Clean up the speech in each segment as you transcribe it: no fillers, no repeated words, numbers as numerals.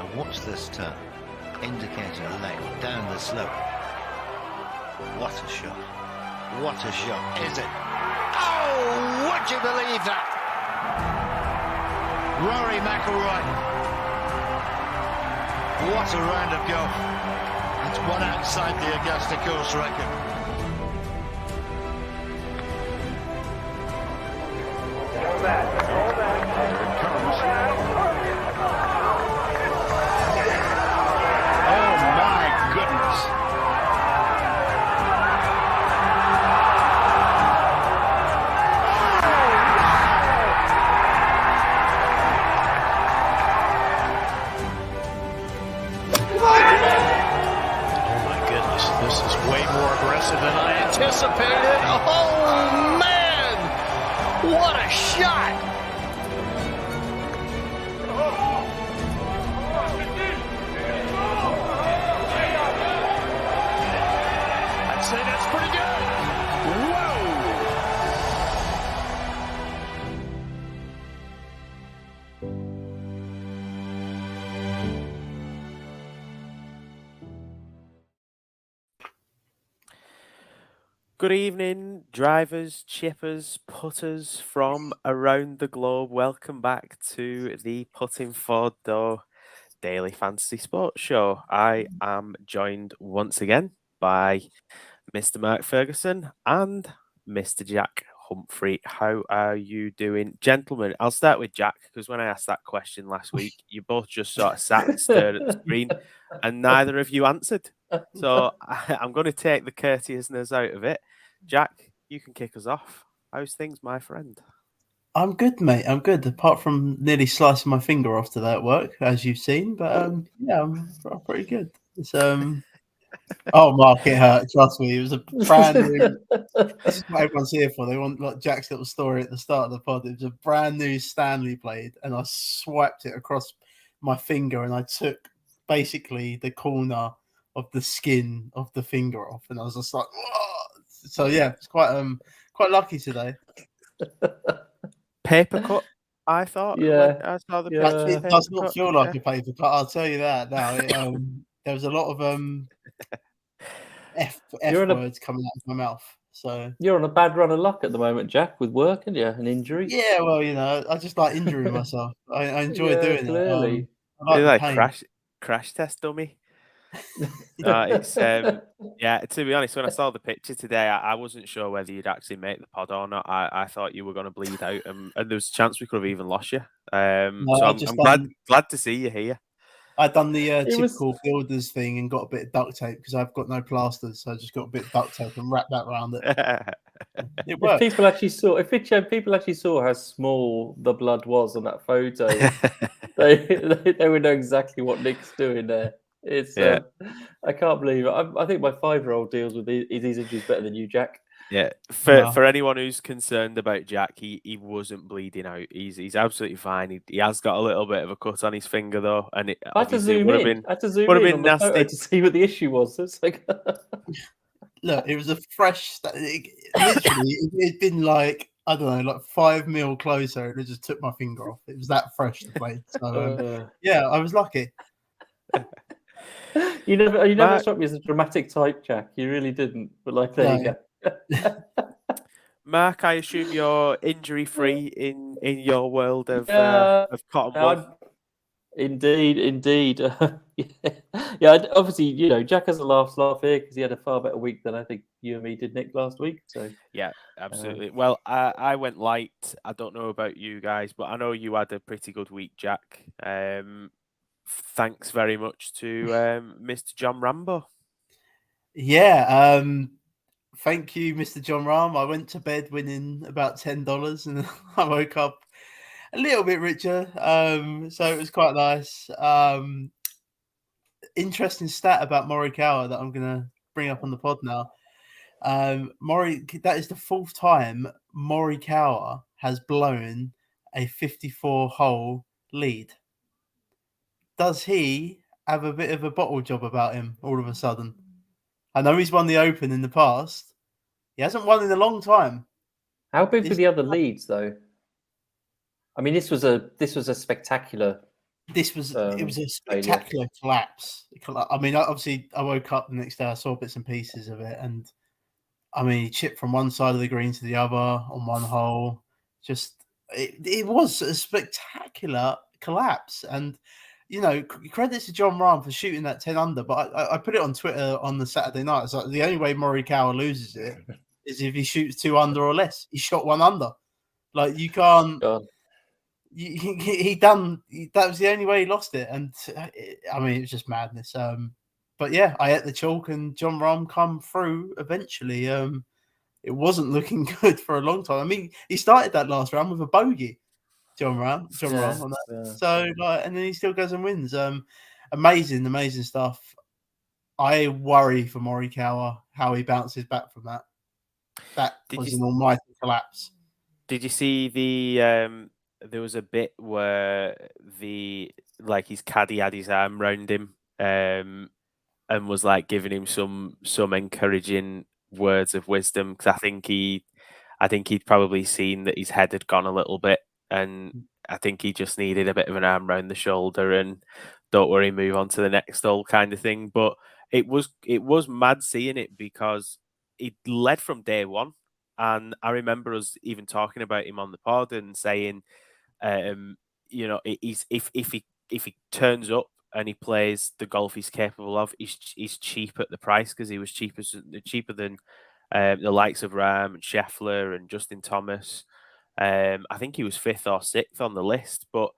Now watch this turn. Indicator left, down the slope. What a shot. What a shot, is it? Oh, would you believe that? Rory McIlroy. What a round of golf. It's one outside the Augusta course record. Here it comes. Oh my goodness. This is way more aggressive than I anticipated. Oh, man! What a shot! I'd say that's pretty good. Whoa! Good evening, drivers, chippers, putters from around the globe. Welcome back to the Putting for Dough Daily Fantasy Sports Show. I am joined once again by Mr. Mark Ferguson and Mr. Jack Humphrey. How are you doing? Gentlemen, I'll start with Jack, because when I asked that question last week, you both just sort of sat and stared at the screen and neither of you answered. So I'm going to take the courteousness out of it. Jack, you can kick us off. How's things, my friend? I'm good, mate. I'm good. Apart from nearly slicing my finger off today at work, as you've seen. But yeah, I'm pretty good. It's oh, Mark, it hurt. Trust me. It was a brand new. This is what everyone's here for. They want like Jack's little story at the start of the pod. It was a brand new Stanley blade, and I swiped it across my finger, and I took basically the corner of the skin of the finger off, and I was just like, whoa! So yeah, it's quite lucky today. Paper cut, I thought. Yeah. I saw the It does not feel like a paper cut. I'll tell you that now. There was a lot of F words coming out of my mouth. So you're on a bad run of luck at the moment, Jack, with work, and an injury. Yeah, well, I just like injuring myself. I enjoy doing clearly. it. I like crash test dummy. It's yeah. To be honest, when I saw the picture today, I wasn't sure whether you'd actually make the pod or not. I thought you were going to bleed out, and there was a chance we could have even lost you. So I'm glad to see you here. I'd done the typical builders thing and got a bit of duct tape because I've got no plasters, so I just got a bit of duct tape and wrapped that around it. It worked. If people actually saw how small the blood was on that photo, they would know exactly what Nick's doing there. It's I can't believe it. I think my 5-year-old deals with these injuries better than you, Jack. Yeah, for anyone who's concerned about Jack, he wasn't bleeding out. He's absolutely fine. He has got a little bit of a cut on his finger though, and it I had to zoom in. I had to zoom in on the photo to see what the issue was. It's like look, it was a fresh. Literally, it'd been like I don't know, like 5 mil closer, and it just took my finger off. It was that fresh the blade. So yeah, I was lucky. You never struck me as a dramatic type, Jack. You really didn't. But there you go. Mark, I assume you're injury-free in your world of cotton bud. Indeed. Yeah. Obviously, Jack has a laugh here because he had a far better week than I think you and me did, Nick, last week. So yeah, absolutely. Well, I went light. I don't know about you guys, but I know you had a pretty good week, Jack. Thanks very much to Mr. John Rambo. Yeah. Thank you, Mr. John Ram. I went to bed winning about $10 and I woke up a little bit richer. So it was quite nice. Interesting stat about Morikawa that I'm going to bring up on the pod now. That is the 4th time Morikawa has blown a 54-hole lead. Does he have a bit of a bottle job about him all of a sudden? I know he's won the Open in the past. He hasn't won in a long time. How big were the other leads, though? I mean, this was a spectacular This was it was a failure. spectacular collapse. I mean, obviously, I woke up the next day. I saw bits and pieces of it, and I mean, he chipped from one side of the green to the other on one hole. Just it was a spectacular collapse, and you know, credits to John Rahm for shooting that 10 under. But I put it on Twitter on the Saturday night. It's like the only way Morikawa loses it is if he shoots 2 under or less. He shot 1 under. Like you can't. God. That was the only way he lost it, and I mean it was just madness. But yeah, I hit the chalk, and John Rahm come through eventually. It wasn't looking good for a long time. I mean, he started that last round with a bogey, John Rahm on that. Yeah. So like, and then he still goes and wins. Amazing stuff. I worry for Morikawa how he bounces back from that. That was an almighty collapse. Did you see the there was a bit where his caddy had his arm round him and was like giving him some encouraging words of wisdom, because I think he'd probably seen that his head had gone a little bit, and I think he just needed a bit of an arm round the shoulder and don't worry, move on to the next hole kind of thing. But it was mad seeing it, because he led from day one. And I remember us even talking about him on the pod and saying, you know, if he turns up and he plays the golf he's capable of, he's cheap at the price, because he was cheaper than the likes of Rahm and Scheffler and Justin Thomas. I think he was 5th or 6th on the list, but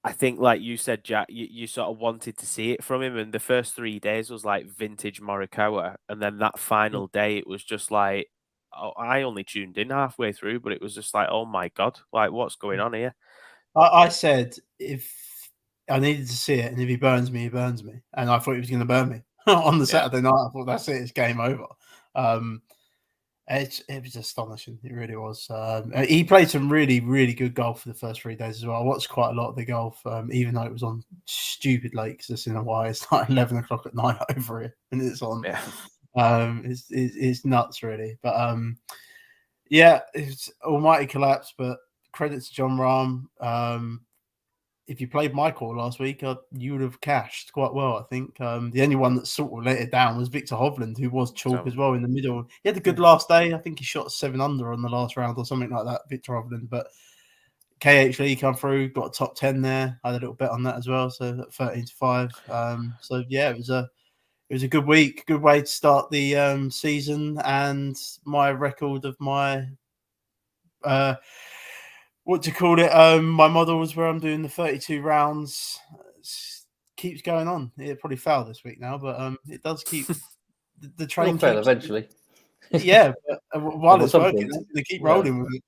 I think, like you said, Jack, you sort of wanted to see it from him, and the first 3 days was like vintage Morikawa, and then that final day, it was just like, I only tuned in halfway through, but it was just like, oh my God, like what's going on here? I said if I needed to see it, and if he burns me, he burns me, and I thought he was going to burn me on the Saturday night. I thought that's it, it's game over. It was astonishing. It really was. He played some really, really good golf for the first 3 days as well. I watched quite a lot of the golf, even though it was on stupid late, because it's in Hawaii. It's like 11 o'clock at night over here, and it's on. Yeah. It's nuts, really. But yeah, it's almighty collapse. But credit to John Rahm. If you played Michael last week, you would have cashed quite well, I think. The only one that sort of let it down was Victor Hovland, who was chalk as well in the middle. He had a good last day. I think he shot 7 under on the last round or something like that, Victor Hovland. But KH Lee come through, got a top 10 there. I had a little bet on that as well, so 13-5. So yeah, it was a good week, good way to start the season, and my record of my what do you call it? My models where I'm doing the 32 rounds keeps going on. It probably failed this week now, but it does keep the train. Will fail eventually. Yeah, but while it's working, point. it's going to keep rolling with it.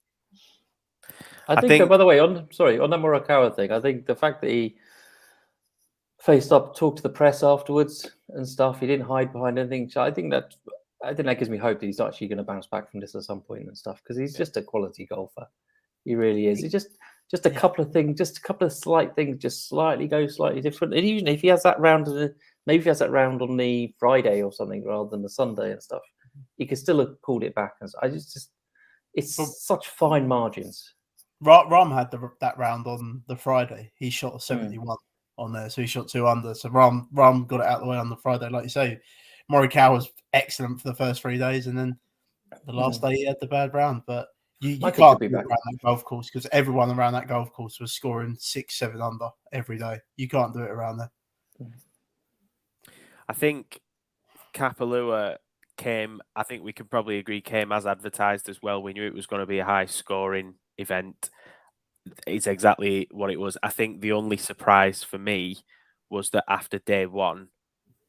I think by the way, on that Morikawa thing, I think the fact that he faced up, talked to the press afterwards and stuff, he didn't hide behind anything. So I think that gives me hope that he's actually going to bounce back from this at some point and stuff, because he's just a quality golfer. He really is. He just a couple of things, just a couple of slight things, just slightly different. And even if he has that round, maybe if he has that round on the Friday or something rather than the Sunday and stuff, he could still have pulled it back. And it's such fine margins. Rahm had that round on the Friday. He shot a 71 on there, so he shot 2 under. So Rahm got it out of the way on the Friday, like you say. Morikawa was excellent for the first 3 days, and then the last day he had the bad round, but. You can't be around that golf course, because everyone around that golf course was scoring 6-7 under every day. You can't do it around there. I think Kapalua came, I think we can probably agree, came as advertised as well. We knew it was going to be a high scoring event. It's exactly what it was. I think the only surprise for me was that after day one,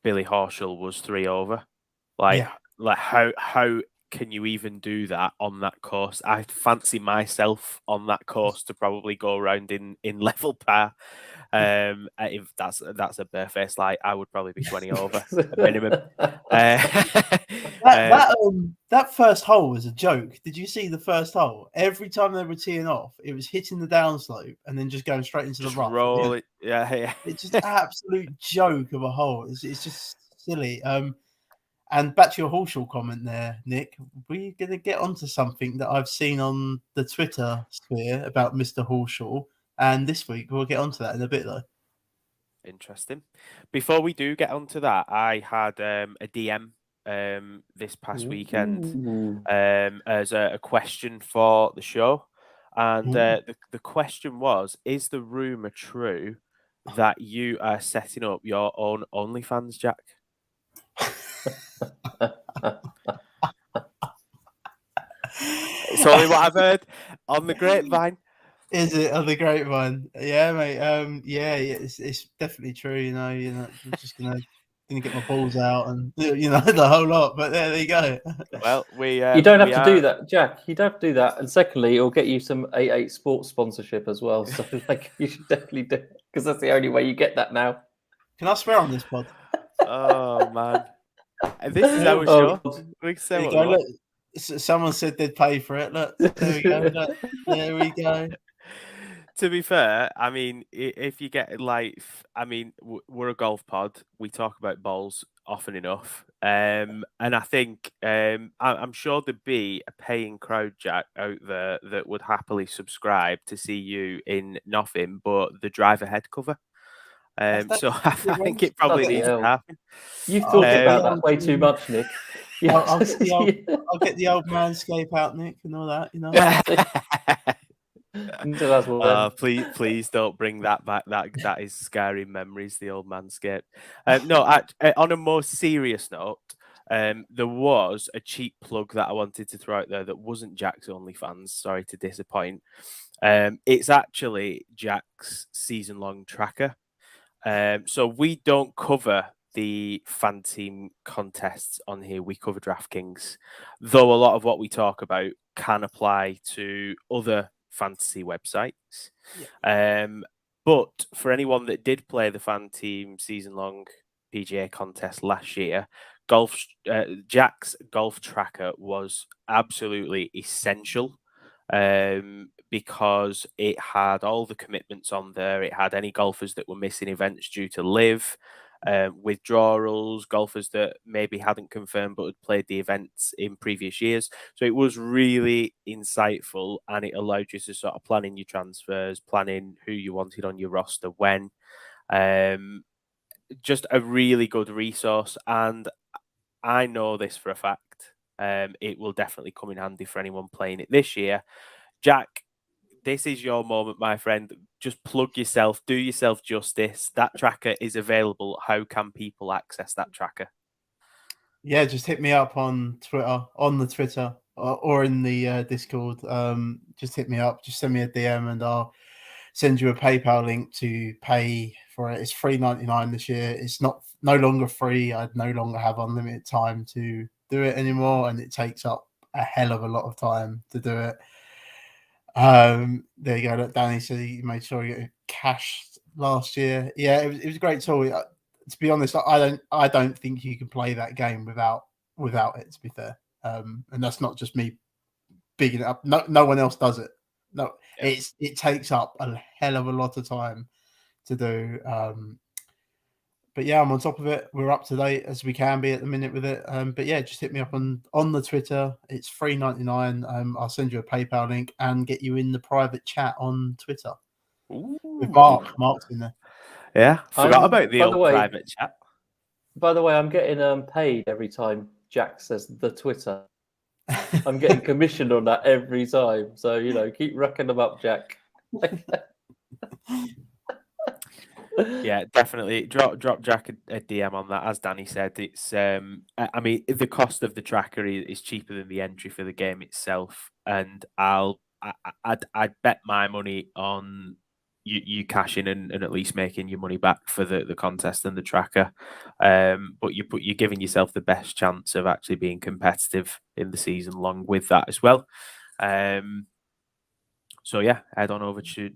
Billy Horschel was 3 over. Like how can you even do that on that course? I fancy myself on that course to probably go around in level par. If that's a bare face, like I would probably be 20 over at minimum. That first hole was a joke. Did you see the first hole? Every time they were teeing off, it was hitting the downslope and then just going straight into the rough. Roll it. Yeah. It's just absolute joke of a hole. It's just silly. And back to your Horschel comment there, Nick, we're going to get onto something that I've seen on the Twitter sphere about Mr. Horschel. And this week we'll get onto that in a bit, though. Interesting. Before we do get onto that, I had a DM this past weekend as a question for the show, and the question was: is the rumor true that you are setting up your own OnlyFans, Jack? It's only what I've heard on the grapevine. Is it on the grapevine? Yeah, mate. Yeah, it's definitely true. I'm just gonna get my balls out and the whole lot. But there you go. Well, you don't have to do that, Jack. You don't have to do that. And secondly, it'll get you some 88 Sports sponsorship as well. So you should definitely do it because that's the only way you get that now. Can I swear on this pod? Oh man, this is our show. We can say what we want. Someone said they'd pay for it. Look, there we go. Look, there we go. To be fair, I mean, if you get we're a golf pod. We talk about balls often enough, and I think I'm sure there'd be a paying crowd, Jack, out there that would happily subscribe to see you in nothing but the driver head cover. So I think it probably needs to happen. You've thought about that way too much, Nick. I'll get the old manscape out, Nick, and all that. Please don't bring that back. That is scary memories. The old manscape. On a more serious note, there was a cheap plug that I wanted to throw out there that wasn't Jack's OnlyFans. Sorry to disappoint. It's actually Jack's season-long tracker. So we don't cover the fan team contests on here. We cover DraftKings, though a lot of what we talk about can apply to other fantasy websites. Yeah. But for anyone that did play the fan team season-long PGA contest last year, Jack's golf tracker was absolutely essential. Because it had all the commitments on there. It had any golfers that were missing events due to live, withdrawals, golfers that maybe hadn't confirmed but had played the events in previous years. So it was really insightful, and it allowed you to sort of plan in your transfers, planning who you wanted on your roster when. Just a really good resource, and I know this for a fact. It will definitely come in handy for anyone playing it this year. Jack, this is your moment, my friend. Just plug yourself, do yourself justice. That tracker is available. How can people access that tracker? Yeah, just hit me up on Twitter, or in the Discord. Just hit me up. Just send me a DM, and I'll send you a PayPal link to pay for it. It's $3.99 this year. It's no longer free. I no longer have unlimited time to do it anymore, and it takes up a hell of a lot of time to do it. There you go. Look, Danny said he made sure he got cash last year. Yeah, it was a great tool. To be honest, I don't think you can play that game without it. To be fair, and that's not just me bigging it up. No one else does it. No, yeah. It takes up a hell of a lot of time to do. But yeah, I'm on top of it. We're up to date as we can be at the minute with it. But yeah, just hit me up on the Twitter. It's $3.99. I'll send you a PayPal link and get you in the private chat on Twitter. Ooh. With Mark. Mark's in there. Yeah, forgot about the old private chat. By the way, I'm getting paid every time Jack says the Twitter. I'm getting commissioned on that every time. So, keep racking them up, Jack. Yeah, definitely. Drop Jack a DM on that. As Danny said, it's I mean, the cost of the tracker is cheaper than the entry for the game itself, and I'd bet my money on you cashing and at least making your money back for the contest and the tracker. But you're giving yourself the best chance of actually being competitive in the season long with that as well. So yeah, head on over to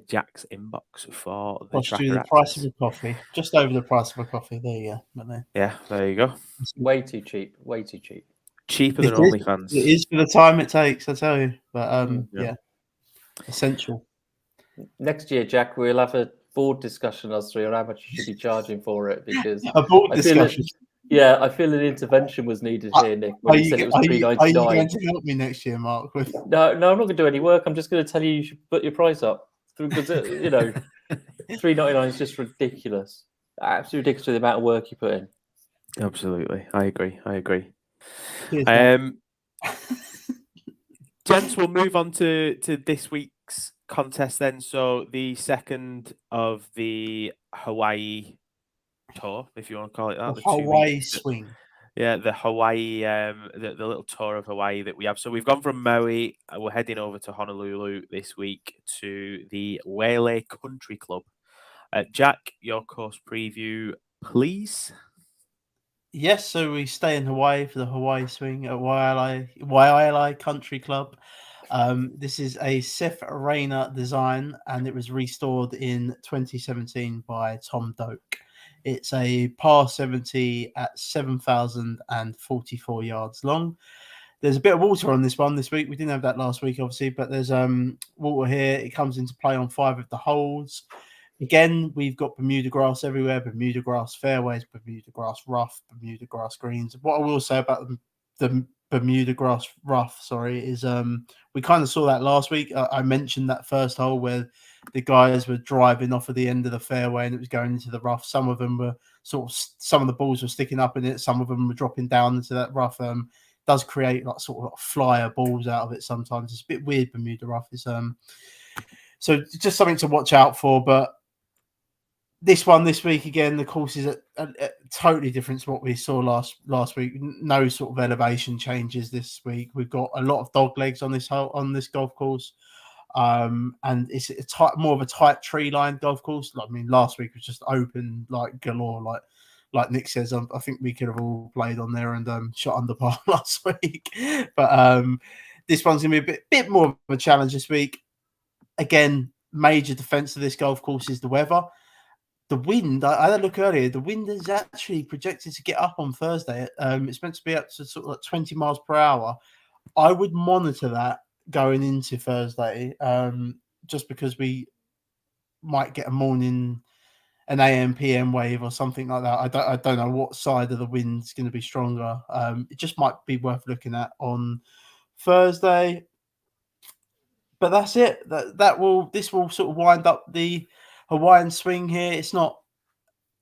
Jack's inbox for the tracker. The price of a coffee, just over the price of a coffee. There you go. Yeah, there you go. It's way too cheap. Way too cheap. Cheaper than OnlyFans. It is for the time it takes, I tell you. But yeah, essential. Next year, Jack, we'll have a board discussion, us three, on how much you should be charging for it, because a board discussion. I feel an intervention was needed here, Nick. When you said it was $3.99. Are you going to help me next year, Mark? No, I'm not going to do any work. I'm just going to tell you should put your price up. because $3.99 is just ridiculous. Absolutely ridiculous with the amount of work you put in. Absolutely, I agree. Cheers, mate. Gents, we'll move on to this week's contest then. So the second of the Hawaii tour, if you want to call it that, The the 2 Hawaii weeks. swing. Yeah, the Hawaii, the little tour of Hawaii that we have. So we've gone from Maui. We're heading over to Honolulu this week to the Wele Country Club. Jack, your course preview, please. Yes, so we stay in Hawaii for the Hawaii swing at Waialae Country Club. This is a Seth Rayner design, and it was restored in 2017 by Tom Doak. It's a par 70 at 7,044 yards long. There's a bit of water on this one this week. We didn't have that last week, obviously, but there's water here. It comes into play on 5 of the holes. Again, we've got Bermuda grass everywhere, Bermuda grass fairways, Bermuda grass rough, Bermuda grass greens. What I will say about the Bermuda grass rough, is we kind of saw that last week. I mentioned that first hole where the guys were driving off of the end of the fairway and it was going into the rough. Some of them were some of the balls were sticking up in it. Some of them were dropping down into that rough. Does create like sort of flyer balls out of it sometimes. It's a bit weird, Bermuda rough. It's so just something to watch out for. But this week again, the course is a totally different to what we saw last week. No sort of elevation changes this week. We've got a lot of dog legs on this golf course, and it's more of a tight tree line golf course. I mean, last week was just open like galore. Like Nick says, I think we could have all played on there and shot under par last week. But this one's gonna be a bit more of a challenge this week. Again, major defense of this golf course is the weather. The wind, I had a look earlier, the wind is actually projected to get up on Thursday. It's meant to be up to sort of like 20 miles per hour. I would monitor that going into Thursday, just because we might get an AM PM wave or something like that. I don't know what side of the wind's going to be stronger. It just might be worth looking at on Thursday. But that's it. This will sort of wind up the Hawaiian swing here. It's not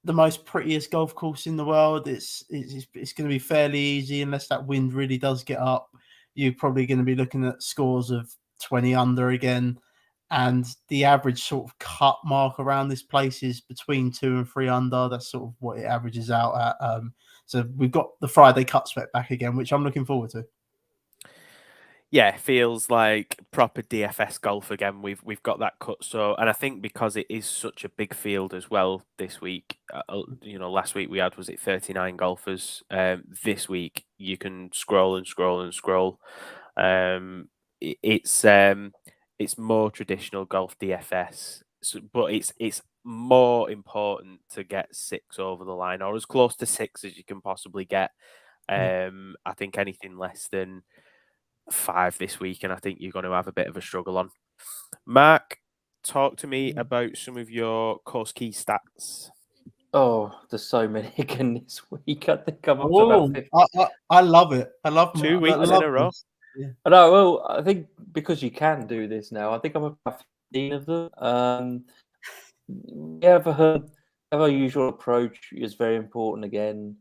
the most prettiest golf course in the world. It's going to be fairly easy unless that wind really does get up. You're probably going to be looking at scores of 20 under again, and the average sort of cut mark around this place is between 2 and 3 under. That's sort of what it averages out at. So we've got the Friday cut sweat back again, which I'm looking forward to. Yeah, feels like proper DFS golf again. We've got that cut. So, and I think because it is such a big field as well this week. Last week we had 39 golfers. This week you can scroll and scroll and scroll. It's more traditional golf DFS, but it's more important to get 6 over the line or as close to 6 as you can possibly get. I think anything less than 5 this week, and I think you're going to have a bit of a struggle on. Mark, talk to me about some of your course key stats. Oh, there's so many again this week. I think I'm up to about 50. I love it. I love 2 weeks in a row. Yeah. I know. Well, I think because you can do this now, I think I'm about 15 of them. Our usual approach is very important again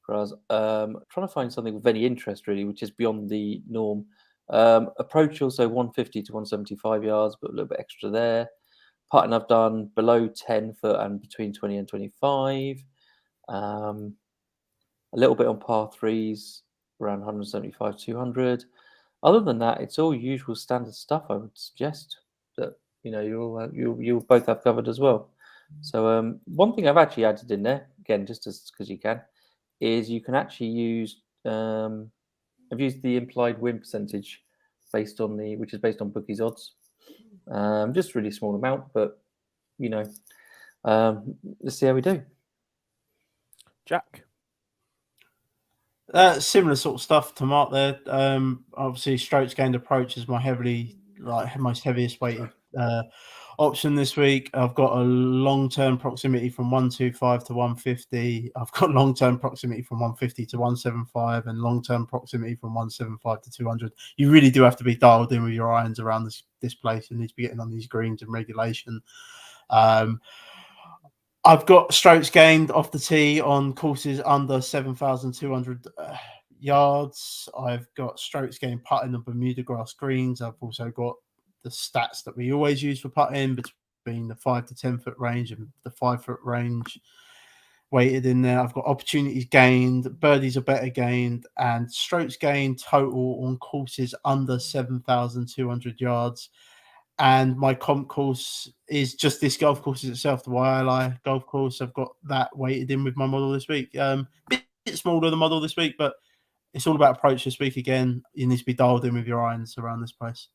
for us. Trying to find something with any interest really, which is beyond the norm. Approach also 150 to 175 yards, but a little bit extra there. Putting I've done below 10 foot and between 20 and 25. A little bit on par threes, around 175, 200. Other than that, it's all usual standard stuff. I would suggest that you'll both have covered as well. So one thing I've actually added in there, again, just because you can, is you can actually use. I've used the implied win percentage which is based on bookies odds. Just a really small amount, but let's see how we do. Jack. Similar sort of stuff to Mark there. Obviously, strokes gained approach is my most heaviest weighted option this week. I've got a long-term proximity from 125 to 150. I've got long-term proximity from 150 to 175 and long-term proximity from 175 to 200. You really do have to be dialed in with your irons around this place. You need to be getting on these greens in regulation. I've got strokes gained off the tee on courses under 7,200 yards. I've got strokes gained putting on Bermuda grass greens. I've also got the stats that we always use for putting between the 5 to 10 foot range and the 5 foot range weighted in there. I've got opportunities gained, birdies are better gained, and strokes gained total on courses under 7,200 yards. And my comp course is just this golf course itself, the YLI golf course. I've got that weighted in with my model this week. Bit smaller the model this week, but it's all about approach this week again. You need to be dialed in with your irons around this place.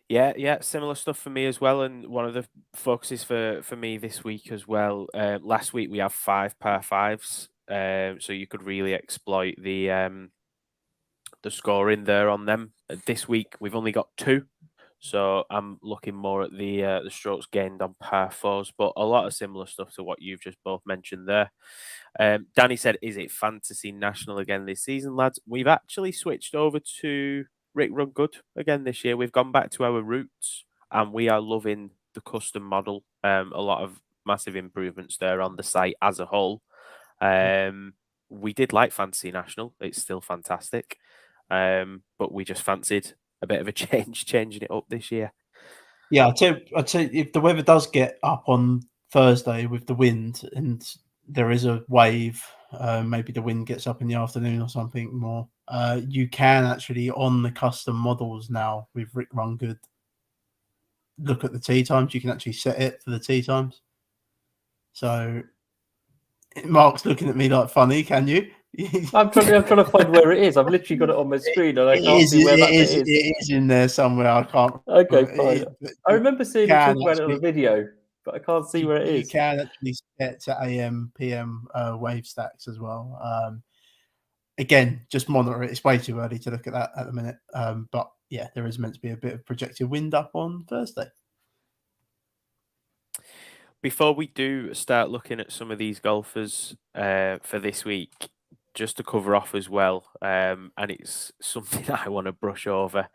Yeah, similar stuff for me as well. And one of the focuses for me this week as well. Last week we have 5 par 5s, so you could really exploit the scoring there on them. This week we've only got 2, so I'm looking more at the strokes gained on par 4s, but a lot of similar stuff to what you've just both mentioned there. Danny said, "Is it fantasy national again this season, lads?" We've actually switched over to Rick Run Good again this year. We've gone back to our roots, and we are loving the custom model. A lot of massive improvements there on the site as a whole. We did like Fantasy National; it's still fantastic, but we just fancied a bit of a changing it up this year. Yeah, I'd say if the weather does get up on Thursday with the wind and there is a wave, maybe the wind gets up in the afternoon or something more, you can actually, on the custom models now with Rick Run Good, look at the tee times. You can actually set it for the tee times. So Mark's looking at me like funny, can you? I'm trying to find where it is. I've literally got it on my screen and I can't see where that is. It is in there somewhere. I can't. Okay, fine. I remember seeing you talk about it on a video, but I can't see where it is. You can actually set to AM, PM wave stacks as well. Again, just monitor it. It's way too early to look at that at the minute. But yeah, there is meant to be a bit of projected wind up on Thursday. Before we do start looking at some of these golfers for this week, just to cover off as well, and it's something I want to brush over,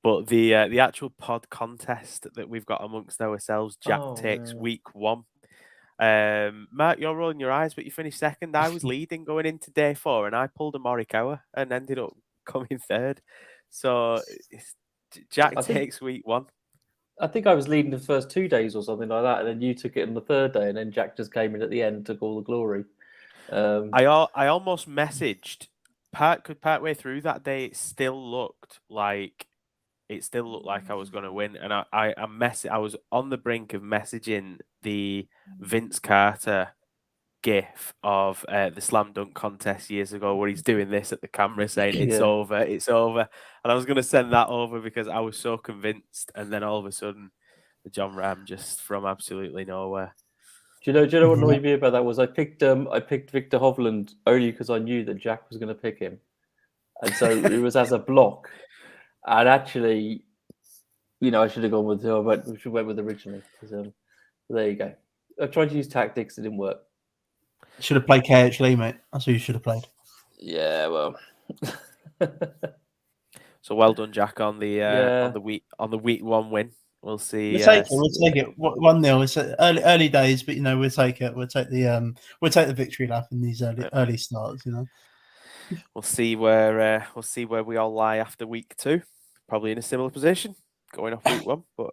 but the actual pod contest that we've got amongst ourselves, Jack takes week 1. Mark, you're rolling your eyes, but you finished second. I was leading going into day 4, and I pulled a Morikawa and ended up coming third. So Jack takes week 1. I think I was leading the first 2 days or something like that, and then you took it on the 3rd day, and then Jack just came in at the end and took all the glory. I almost messaged partway through that day. It still looked like I was going to win, and I was on the brink of messaging the Vince Carter gif of the slam dunk contest years ago where he's doing this at the camera saying it's over, and I was going to send that over because I was so convinced, and then all of a sudden the John Ram just from absolutely nowhere. Do you know what annoyed me about that was I picked Victor Hovland only because I knew that Jack was going to pick him, and so it was as a block. And actually, I should have gone with who I went with originally. There you go. I tried to use tactics; it didn't work. Should have played KH Lee, mate. That's who you should have played. Yeah, well. So well done, Jack, on the week 1 win. We'll see. We'll take it. 1-0. It's early days, but we'll take it. We'll take the victory lap in these early starts. We'll see where we all lie after week 2. Probably in a similar position going off week 1, but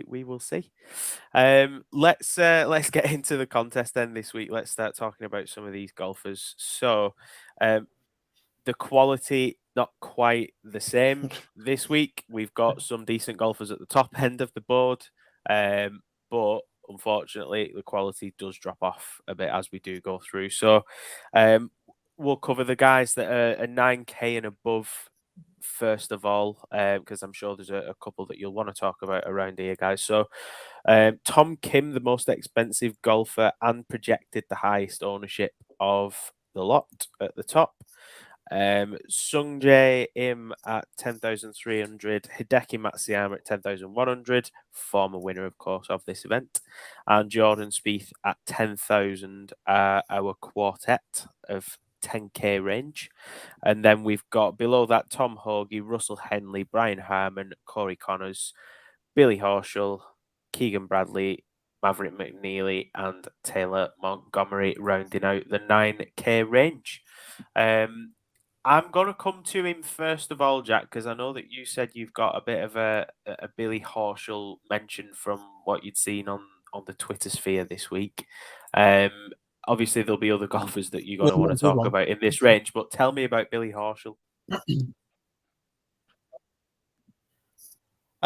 we will see. Let's get into the contest then this week. Let's start talking about some of these golfers. So, the quality not quite the same this week. We've got some decent golfers at the top end of the board, but unfortunately, the quality does drop off a bit as we do go through. So, we'll cover the guys that are a 9K and above first of all, because I'm sure there's a couple that you'll want to talk about around here, guys. So, Tom Kim, the most expensive golfer and projected the highest ownership of the lot at the top. Sung Jae Im at 10,300, Hideki Matsuyama at 10,100, former winner, of course, of this event, and Jordan Spieth at 10,000, our quartet of 10k range. And then we've got below that Tom Hoagie, Russell Henley, Brian Harmon, Corey Connors, Billy Horschel, Keegan Bradley, Maverick McNeely, and Taylor Montgomery rounding out the 9k range. I'm going to come to him first of all, Jack, because I know that you said you've got a bit of a Billy Horschel mention from what you'd seen on the Twitter sphere this week. Obviously, there'll be other golfers that you're going to want to talk about in this range, but tell me about Billy Horschel.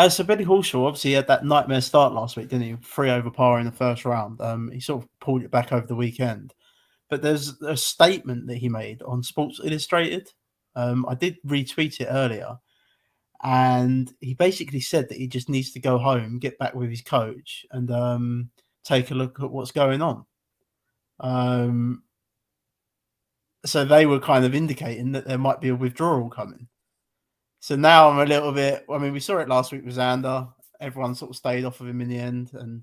So Billy Horschel obviously had that nightmare start last week, didn't he? 3 over par in the first round. He sort of pulled it back over the weekend. But there's a statement that he made on Sports Illustrated. I did retweet it earlier. And he basically said that he just needs to go home, get back with his coach, and take a look at what's going on. So they were kind of indicating that there might be a withdrawal coming. So now I'm a little bit. I mean, we saw it last week with Xander. Everyone sort of stayed off of him in the end, and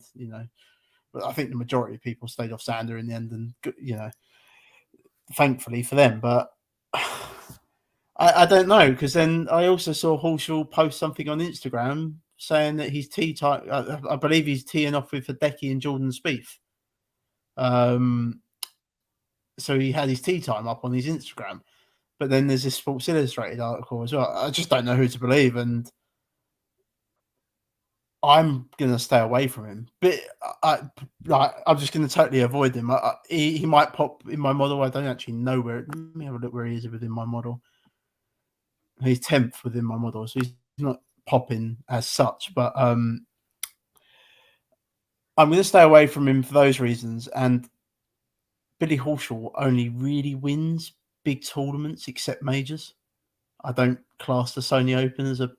but I think the majority of people stayed off Xander in the end, and thankfully for them. But I don't know, because then I also saw Horschel post something on Instagram saying that he's tee time. I believe he's teeing off with Hideki and Jordan Spieth. So he had his tee time up on his Instagram. But then there's this Sports Illustrated article as well. I just don't know who to believe, and I'm going to stay away from him. But I'm just going to totally avoid him. He might pop in my model. I don't actually know where. Let me have a look where he is within my model. He's 10th within my model, so he's not popping as such. But I'm going to stay away from him for those reasons. And Billy Horschel only really wins big tournaments except majors. I don't class the Sony Open as a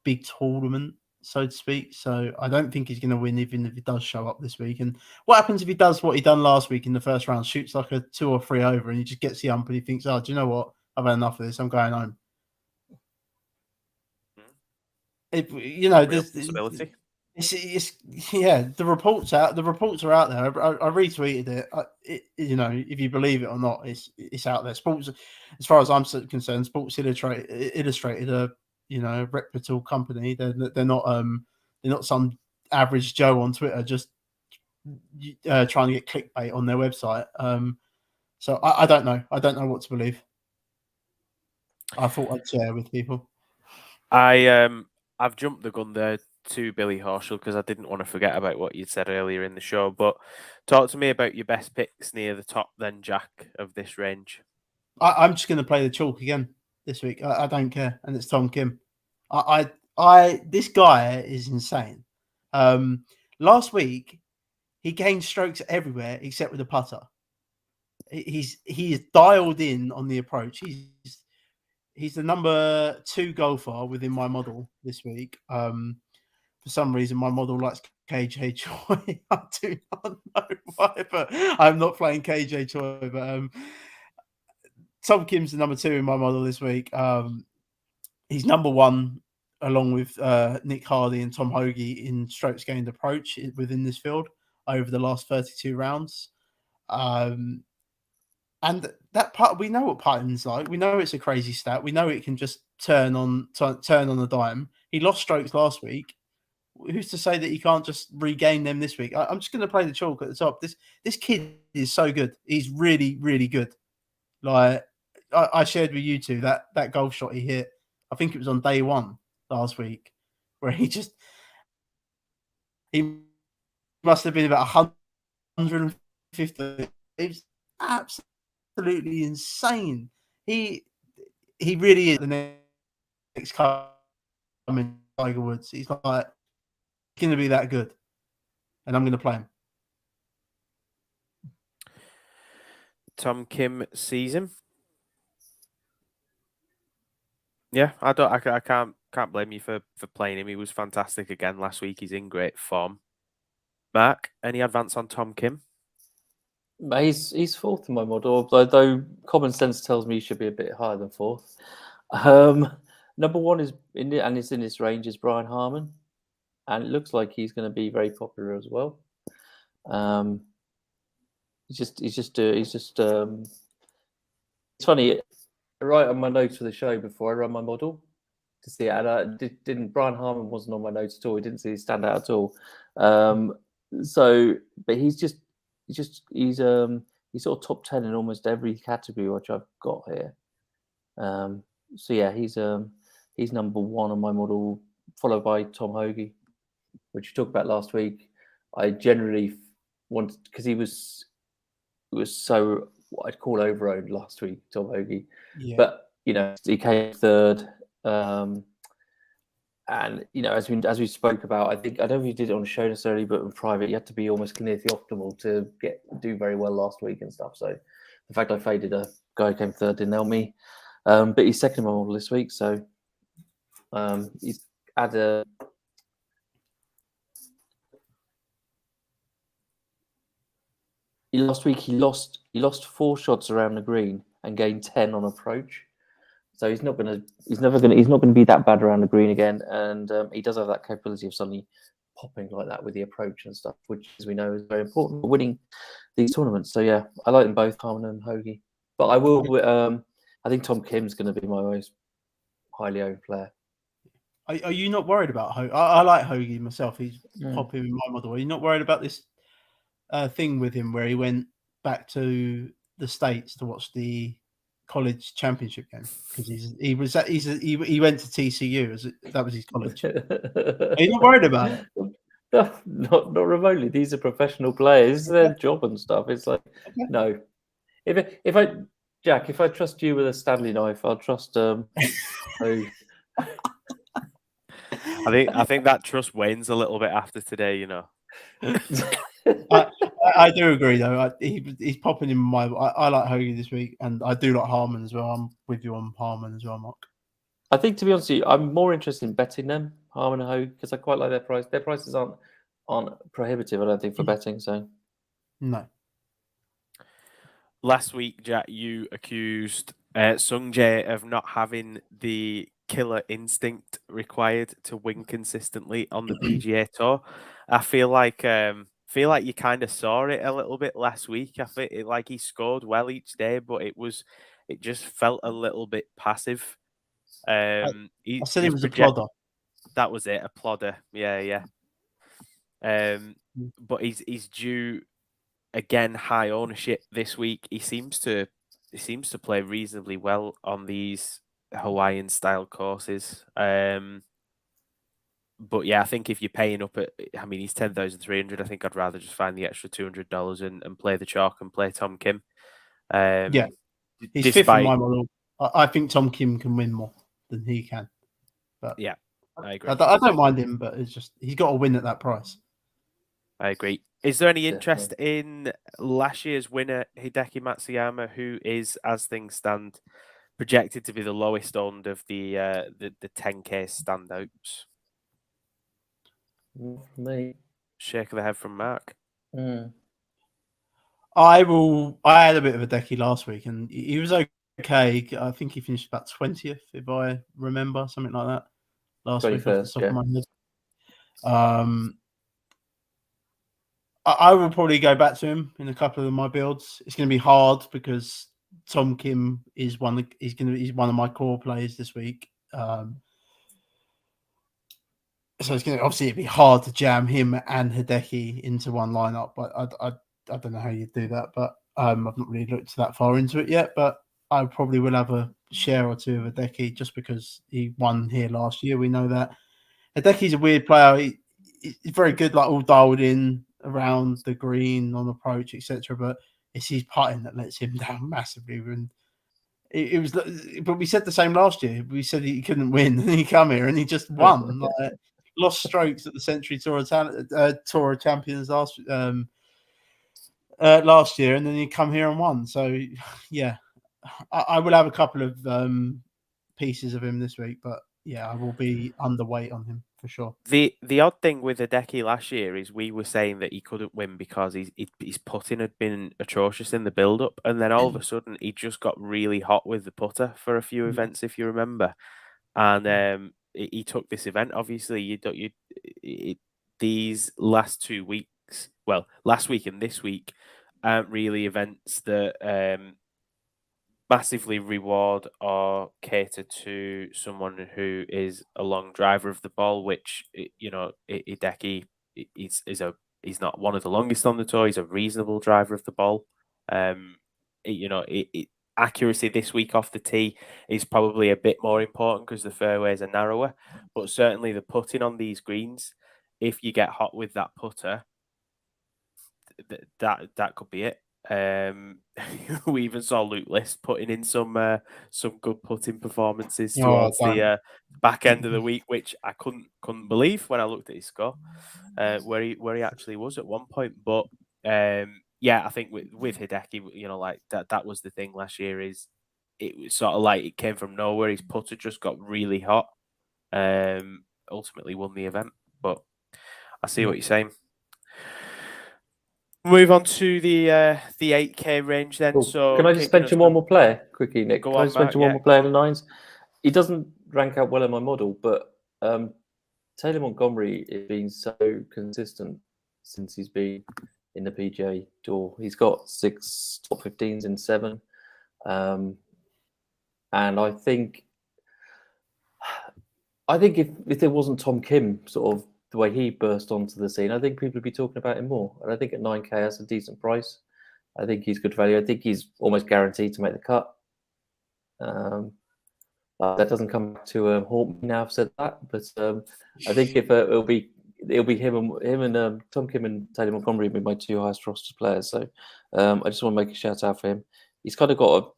big tournament, so to speak. So I don't think he's going to win, even if he does show up this week. And what happens if he does what he done last week in the first round, shoots like a 2 or 3 over, and he just gets the ump and he thinks, oh, do you know what? I've had enough of this. I'm going home. There's possibility. The reports are out there. I retweeted it. If you believe it or not, it's out there. Sports, as far as I'm concerned, Sports Illustrated are a reputable company. They're not some average Joe on Twitter just trying to get clickbait on their website. So I don't know. I don't know what to believe. I thought I'd share with people. I've jumped the gun there to Billy Horschel because I didn't want to forget about what you'd said earlier in the show. But talk to me about your best picks near the top, then, Jack, of this range. I'm just going to play the chalk again this week. I don't care, and it's Tom Kim. This guy is insane. Last week he gained strokes everywhere except with the putter. He is dialed in on the approach. He's the number 2 golfer within my model this week. For some reason, my model likes KJ Choi. I do not know why, but I'm not playing KJ Choi. But Tom Kim's the number 2 in my model this week. He's number 1 along with Nick Hardy and Tom Hoagie in strokes gained approach within this field over the last 32 rounds. And that part, we know what putting's like. We know it's a crazy stat. We know it can just turn on a dime. He lost strokes last week. Who's to say that he can't just regain them this week? I'm just going to play the chalk at the top. This kid is so good. He's really, really good. Like I shared with you two that golf shot he hit. I think it was on day 1 last week, where he must have been about 150. It's absolutely insane. He really is the next coming Tiger Woods. He's like going to be that good, and I'm going to play him. Tom Kim sees him. Yeah, I can't blame you for playing him. He was fantastic again last week. He's in great form. Mark, any advance on Tom Kim? He's fourth in my model, although common sense tells me he should be a bit higher than fourth. Number one is and it's in this range is Brian Harman, and it looks like he's going to be very popular as well. It's funny. I write on my notes for the show before I run my model to see it, and didn't Brian Harman wasn't on my notes at all. He didn't see it stand out at all. But he's sort of top 10 in almost every category which I've got here. So yeah, he's number one on my model, followed by Tom Hoagie, which we talked about last week. I generally wanted because he was so what I'd call over-owned last week, Tom Hoagie. Yeah. But he came third. And as we spoke about, I don't know if you did it on the show necessarily, but in private, you had to be almost near the optimal to do very well last week and stuff. So the fact I faded a guy who came third didn't help me. But he's second in my model this week, so he's had a. Last week he lost 4 shots around the green and gained 10 on approach. So he's not going to be that bad around the green again, and he does have that capability of suddenly popping like that with the approach and stuff, which, as we know, is very important for winning these tournaments. So yeah, I like them both, Harman and Hoagie. But I will. I think Tom Kim's going to be my most highly owned player. Are you not worried about Hoagie? I like Hoagie myself. He's popping in my model. Are you not worried about this thing with him where he went back to the States to watch the college championship game because he went to TCU that was his college. Are you not worried about it? No, not remotely. These are professional players. It's their job and stuff. It's like no. If I trust you with a Stanley knife, I'll trust I think that trust wanes a little bit after today. I do agree though. He's popping in my. I like Hoagie this week, and I do like Harman as well. I'm with you on Harman as well, Mark. I think, to be honest with you, I'm more interested in betting them, Harman and Hoagie, because I quite like their price. Their prices aren't prohibitive, I don't think, for betting. So no. Last week, Jack, you accused Sung Jae of not having the killer instinct required to win consistently on the PGA Tour. I feel like you kind of saw it a little bit last week. I feel like he scored well each day, but it just felt a little bit passive. I said he was a plodder. That was it, a plodder. Yeah. But he's due again high ownership this week. He seems to play reasonably well on these Hawaiian style courses. But yeah, I think if you're paying up he's 10,300. I think I'd rather just find the extra $200 and play the chalk and play Tom Kim. Yeah, he's fifth in my model. I think Tom Kim can win more than he can. But yeah, I agree. I don't mind him, but it's just he's got to win at that price. I agree. Is there any interest in last year's winner, Hideki Matsuyama, who is, as things stand, projected to be the lowest owned of the 10K standouts? For me, shake of the head from Mark. I had a bit of a decky last week, and he was okay. I think he finished about 20th, if I remember, something like that. Last week, off the top of my head. I will probably go back to him in a couple of my builds. It's going to be hard because Tom Kim is he's one of my core players this week. So it's going to obviously be hard to jam him and Hideki into one lineup. But I don't know how you do that. But I've not really looked that far into it yet. But I probably will have a share or two of Hideki just because he won here last year. We know that Hideki's a weird player. He's very good, like all dialed in around the green on approach, etc. But it's his putting that lets him down massively. And it was, but we said the same last year. We said he couldn't win, and he come here and he just won. Like, lost strokes at the Century Tour of Champions last year, and then he come here and won. So yeah, I will have a couple of pieces of him this week, but yeah, I will be underweight on him for sure. The odd thing with Hideki last year is we were saying that he couldn't win because his putting had been atrocious in the build up, and then all of a sudden he just got really hot with the putter for a few events, if you remember. And he took this event. Obviously, these last 2 weeks, well, last week and this week, aren't really events that massively reward or cater to someone who is a long driver of the ball, which Hideki he's not one of the longest on the tour. He's a reasonable driver of the ball. Accuracy this week off the tee is probably a bit more important because the fairways are narrower, but certainly the putting on these greens, if you get hot with that putter, that could be it. We even saw Luke List putting in some good putting performances towards the back end of the week, which I couldn't believe when I looked at his score, where he actually was at one point. But I think with Hideki, like that was the thing last year. Is it was sort of like it came from nowhere. His putter just got really hot. Ultimately won the event, but I see what you're saying. Move on to the 8K range then. Cool. So can I just mention one more player quickly, Nick? Go can on, I just mention one more player in the nines? He doesn't rank out well in my model, but Taylor Montgomery has been so consistent since he's been in the PGA Tour. He's got 6 top 15s in 7, and I think if there wasn't Tom Kim sort of the way he burst onto the scene, I think people would be talking about him more. And I think at 9K, that's a decent price. I think he's good value. I think he's almost guaranteed to make the cut. That doesn't come back to haunt me now. I've said that, but I think if it'll be him and Tom Kim and Taylor Montgomery will be my 2 highest roster players. So I just want to make a shout out for him. He's kind of got a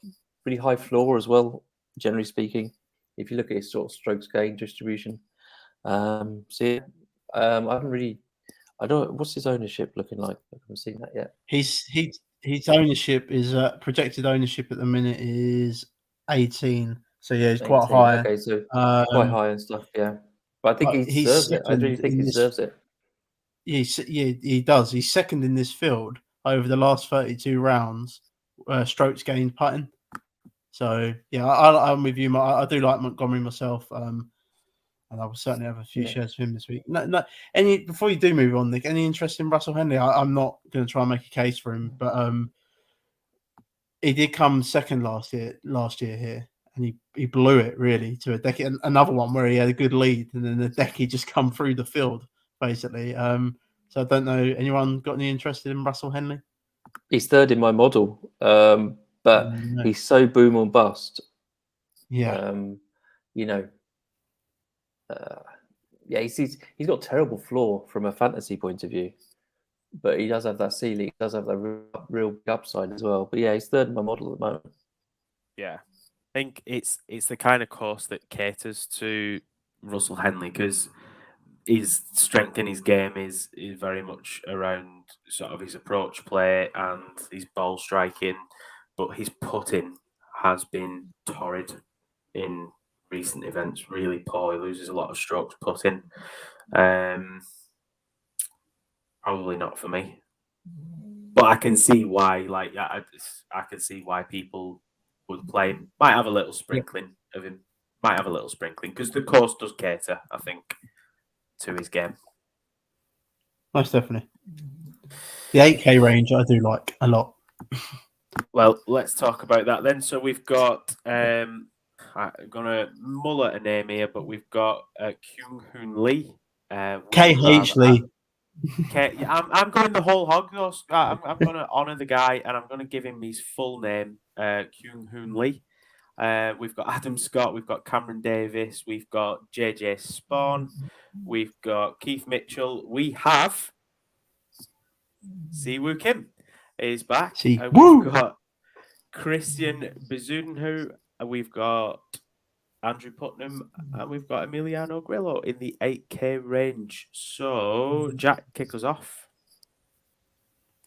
really high floor as well, generally speaking. If you look at his sort of strokes gain distribution. I don't. What's his ownership looking like? I haven't seen that yet. His ownership is projected ownership at the minute is 18. So yeah, it's quite high. Okay, so quite high and stuff. Yeah, but I think he deserves it. I really think he deserves it. He does. He's second in this field over the last 32 rounds, strokes gained putting. So yeah, I'm with you. I do like Montgomery myself. And I will certainly have a few shares of him this week. No. Before you do move on, Nick, any interest in Russell Henley? I'm not going to try and make a case for him, but he did come second last year here, and he blew it really to a decade. Another one where he had a good lead, and then the decade just come through the field basically. So I don't know. Anyone got any interest in Russell Henley? He's third in my model, but he's so boom or bust. Yeah. He's got terrible floor from a fantasy point of view, but he does have that ceiling. He does have that real upside as well. But yeah, he's third in my model at the moment. Yeah, I think it's the kind of course that caters to Russell Henley because his strength in his game is very much around sort of his approach play and his ball striking, but his putting has been torrid in recent events. Really poor. He loses a lot of strokes putting. Probably not for me, but I can see why. Like I can see why people would play him. Might have a little sprinkling of him. Might have a little sprinkling because the course does cater, I think, to his game. Most definitely. The 8K range I do like a lot. Well, let's talk about that then. So we've got I'm gonna mull at a name here, but we've got Kyung Hoon Lee. KH Lee. I'm going the whole hog. I'm going to honour the guy, and I'm going to give him his full name, Kyung Hoon Lee. We've got Adam Scott, we've got Cameron Davis, we've got JJ Spawn, we've got Keith Mitchell. We have Siwoo Kim is back. We've got Christian Bezudenhu, and we've got Andrew Putnam, and we've got Emiliano Grillo in the 8K range. So, Jack, kick us off.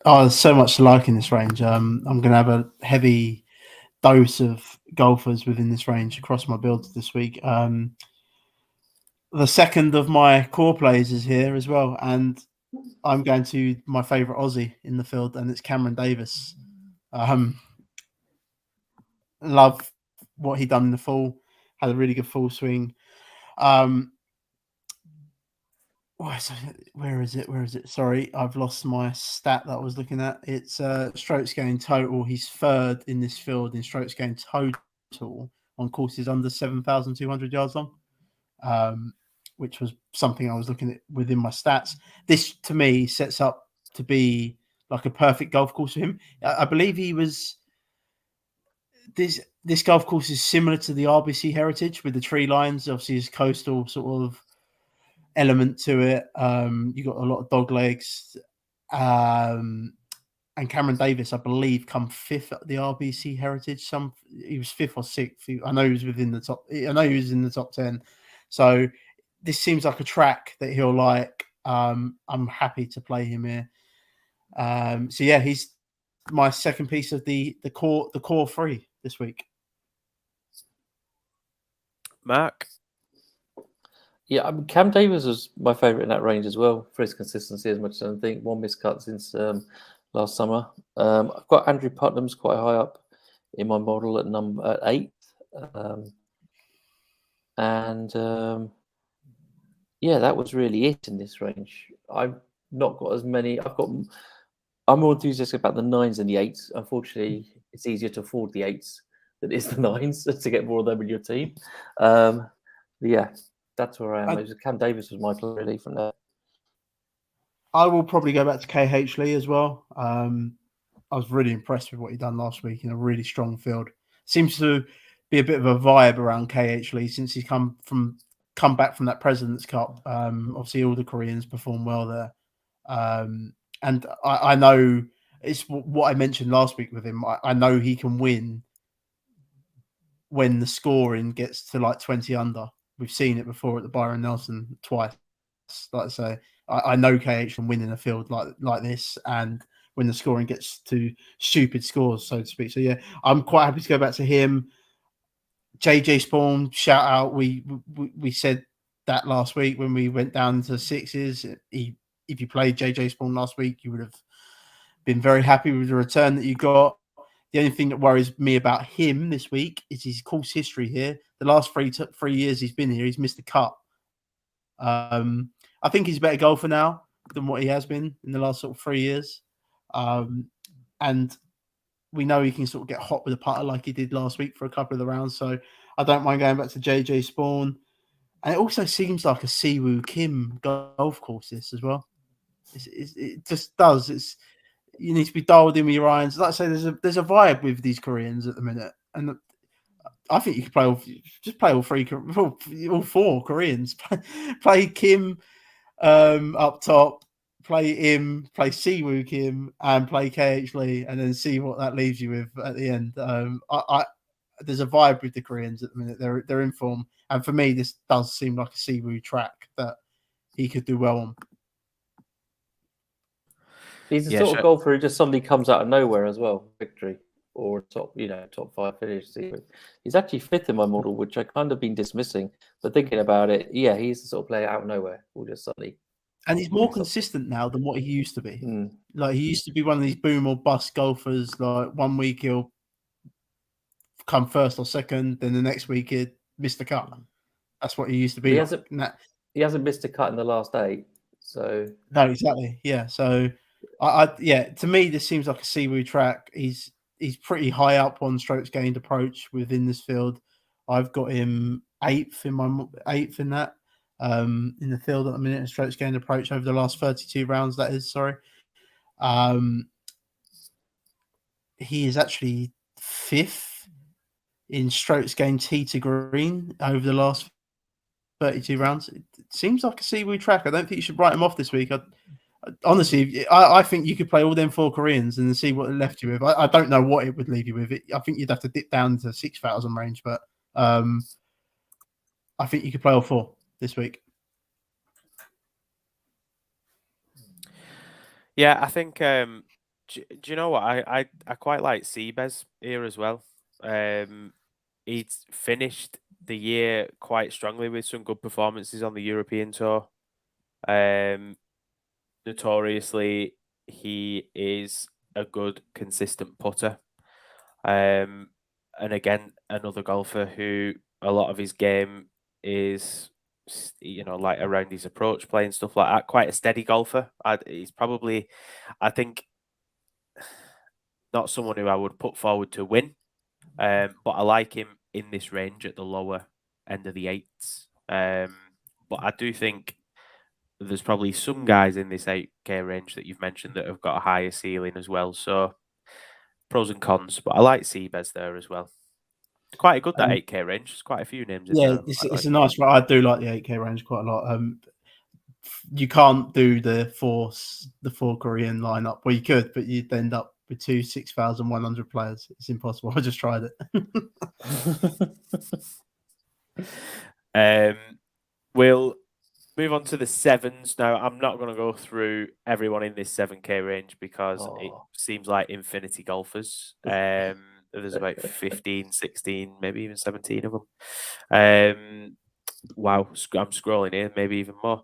Oh, there's so much to like in this range. I'm going to have a heavy dose of golfers within this range across my builds this week. the second of my core players is here as well, and I'm going to my favourite Aussie in the field, and it's Cameron Davis. Love what he done in the fall. Had a really good full swing. Where is it? Where is it? Sorry, I've lost my stat that I was looking at. It's strokes gained total. He's third in this field in strokes gained total on courses under 7,200 yards long, which was something I was looking at within my stats. This, to me, sets up to be like a perfect golf course for him. I believe he was... This golf course is similar to the RBC Heritage with the tree lines. Obviously, his coastal sort of element to it. You got a lot of dog legs, and Cameron Davis, I believe, come fifth at the RBC Heritage. He was fifth or sixth. I know he was within the top. I know he was in the top 10. So this seems like a track that he'll like. I'm happy to play him here. So yeah, he's my second piece of the core three this week. Mark? Yeah, Cam Davis was my favourite in that range as well for his consistency as much as I think. One miscut since last summer. I've got Andrew Putnam's quite high up in my model at 8. Yeah, that was really it in this range. I've not got as many. I'm more enthusiastic about the 9s than the 8s. Unfortunately, it's easier to afford the 8s than it is the 9s to get more of them in your team. Yeah, that's where I am. Cam Davis was my player really from there. I will probably go back to KH Lee as well. I was really impressed with what he done last week in a really strong field. Seems to be a bit of a vibe around KH Lee since he's come back from that President's Cup. Obviously, all the Koreans perform well there. And I know it's what I mentioned last week with him. I know he can win when the scoring gets to like 20 under. We've seen it before at the Byron Nelson twice. Like I say, I know KH can win in a field like this, and when the scoring gets to stupid scores, so to speak. So yeah, I'm quite happy to go back to him. JJ Spawn, shout out. We said that last week when we went down to sixes. If you played JJ Spawn last week, you would have been very happy with the return that you got. The only thing that worries me about him this week is his course history here. The last 3 years he's been here, he's missed a cut. I think he's a better golfer now than what he has been in the last sort of 3 years. And we know he can sort of get hot with a putter like he did last week for a couple of the rounds. So I don't mind going back to JJ Spawn. And it also seems like a Siwoo Kim golf course this as well. It just does. You need to be dialed in with your irons. Like I say, there's a vibe with these Koreans at the minute, and I think you could play all 4 Koreans. Play Kim up top, play Im, play Siwoo Kim, and play KH Lee, and then see what that leaves you with at the end. There's a vibe with the Koreans at the minute. They're in form, and for me, this does seem like a Siwoo track that he could do well on. He's the sort of golfer who just suddenly comes out of nowhere as well. Victory or top 5 finish. He's actually 5th in my model, which I kind of been dismissing. But thinking about it, yeah, he's the sort of player out of nowhere who just suddenly. And he's more consistent now than what he used to be. Like he used to be one of these boom or bust golfers. Like 1 week he'll come first or second, then the next week he'd miss the cut. That's what he used to be. He hasn't missed a cut in the last 8. So no, exactly. Yeah. So to me, this seems like a Siwoo track. He's pretty high up on strokes gained approach within this field. I've got him 8th in that in the field at the minute in strokes gained approach over the last 32 rounds. That is, sorry. He is actually 5th in strokes gained tee to green over the last 32 rounds. It seems like a Siwoo track. I don't think you should write him off this week. Honestly, I think you could play all them 4 Koreans and then see what it left you with. I don't know what it would leave you with. I think you'd have to dip down to 6,000 range, but I think you could play all 4 this week. Yeah, I think. Do you know what? I quite like Seabez here as well. He's finished the year quite strongly with some good performances on the European Tour. Notoriously, he is a good, consistent putter. And again, another golfer who a lot of his game is, like around his approach play and stuff like that. Quite a steady golfer. He's probably, I think, not someone who I would put forward to win. But I like him in this range at the lower end of the eights. But I do think there's probably some guys in this 8K range that you've mentioned that have got a higher ceiling as well. So pros and cons, but I like Seabez there as well. Quite a good, that 8K range. There's quite a few names in there. It's a nice one. I do like the 8K range quite a lot. You can't do the four Korean lineup. Well, you could, but you'd end up with 6,100 players. It's impossible. I just tried it. We'll move on to the sevens now. I'm not going to go through everyone in this 7K range because it seems like infinity golfers. There's about 15, 16, maybe even 17 of them. Wow, I'm scrolling here, maybe even more.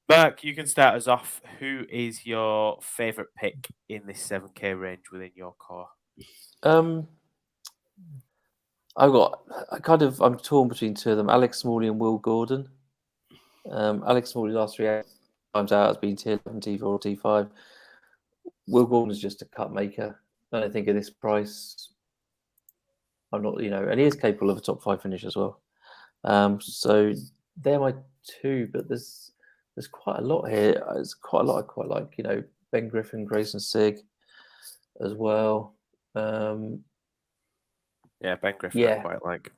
Mark, you can start us off. Who is your favourite pick in this 7K range within your core? I'm torn between two of them, Alex Smalley and Will Gordon. Alex Smalley last 3 times out has been tier 11, T4 or T5. Will Gordon is just a cut maker. I don't think at this price, I'm not, and he is capable of a top 5 finish as well. So they're my two, but there's quite a lot here. There's quite a lot I quite like, Ben Griffin, Grayson Sigg as well. Yeah, Ben Griffin I quite like.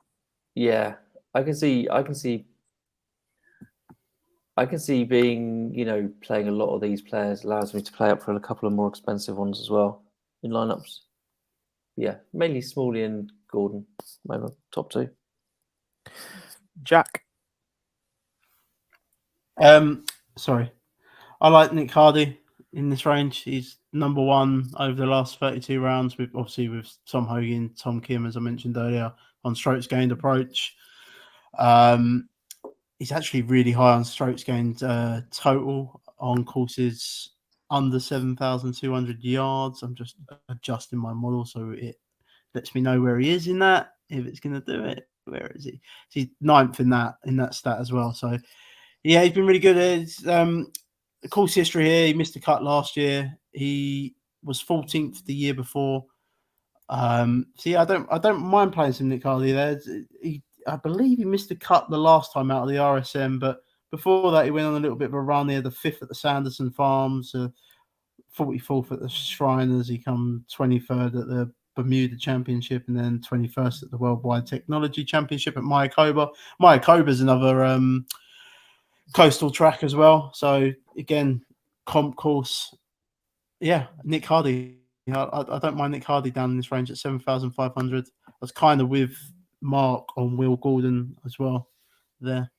Yeah, I can see being, playing a lot of these players allows me to play up for a couple of more expensive ones as well in lineups. Yeah, mainly Smalley and Gordon, my top two. Jack. Sorry. I like Nick Hardy in this range. He's number one over the last 32 rounds with Tom Hogan, Tom Kim, as I mentioned earlier, on strokes gained approach. He's actually really high on strokes gained total on courses under 7,200 yards. I'm just adjusting my model so it lets me know where he is in that, if it's going to do it. Where is he? He's 9th in that stat as well. So, yeah, he's been really good. It's, the course history here, he missed the cut last year. He was 14th the year before. I don't mind playing some Nick Hardy there. I believe he missed the cut the last time out of the RSM, but before that he went on a little bit of a run. He had the 5th at the Sanderson Farms, 44th at the Shriners. He come 23rd at the Bermuda Championship and then 21st at the Worldwide Technology Championship at Mayakoba. Mayakoba's another coastal track as well. So again, comp course. Yeah, Nick Hardy. I don't mind Nick Hardy down in this range at 7,500. I was kind of with Mark on Will Gordon as well there,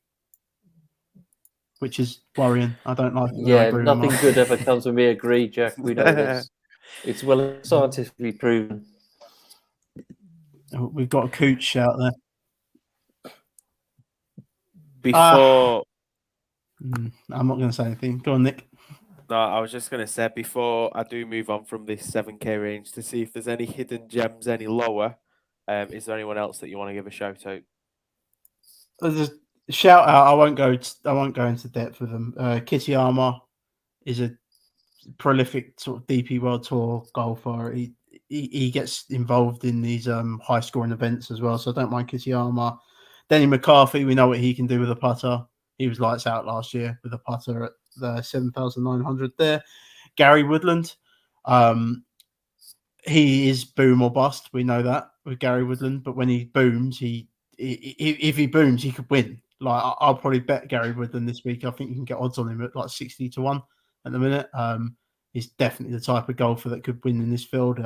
which is worrying. I don't like it. Yeah, nothing good ever comes when we agree, Jack. We know this. It's well scientifically proven. We've got a Cooch out there. Before... I'm not going to say anything. Go on, Nick. No, I was just going to say, before I do move on from this 7K range, to see if there's any hidden gems any lower, is there anyone else that you want to give a shout out? There's a shout out. I won't go into depth with them. Kitayama is a prolific sort of DP World Tour golfer. He gets involved in these high scoring events as well. So I don't mind Kitayama. Denny McCarthy, we know what he can do with a putter. He was lights out last year with a putter at the 7,900 there. Gary Woodland, he is boom or bust. We know that with Gary Woodland, but when he booms, if he booms, he could win. Like I'll probably bet Gary Woodland this week. I think you can get odds on him at like 60-1 at the minute. He's definitely the type of golfer that could win in this field.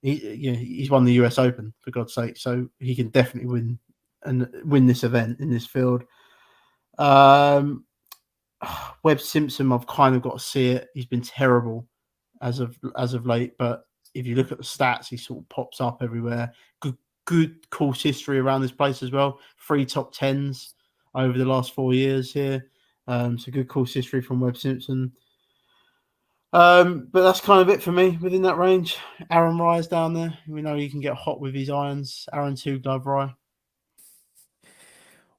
He's won the US Open, for God's sake, so he can definitely win this event in this field. Webb Simpson, I've kind of got to see it. He's been terrible as of late, but if you look at the stats, he sort of pops up everywhere. good course history around this place as well. 3 top 10s over the last 4 years here. So good course history from Webb Simpson. But that's kind of it for me within that range. Aaron Rye's down there. We know he can get hot with his irons. Aaron 2 glove Rye.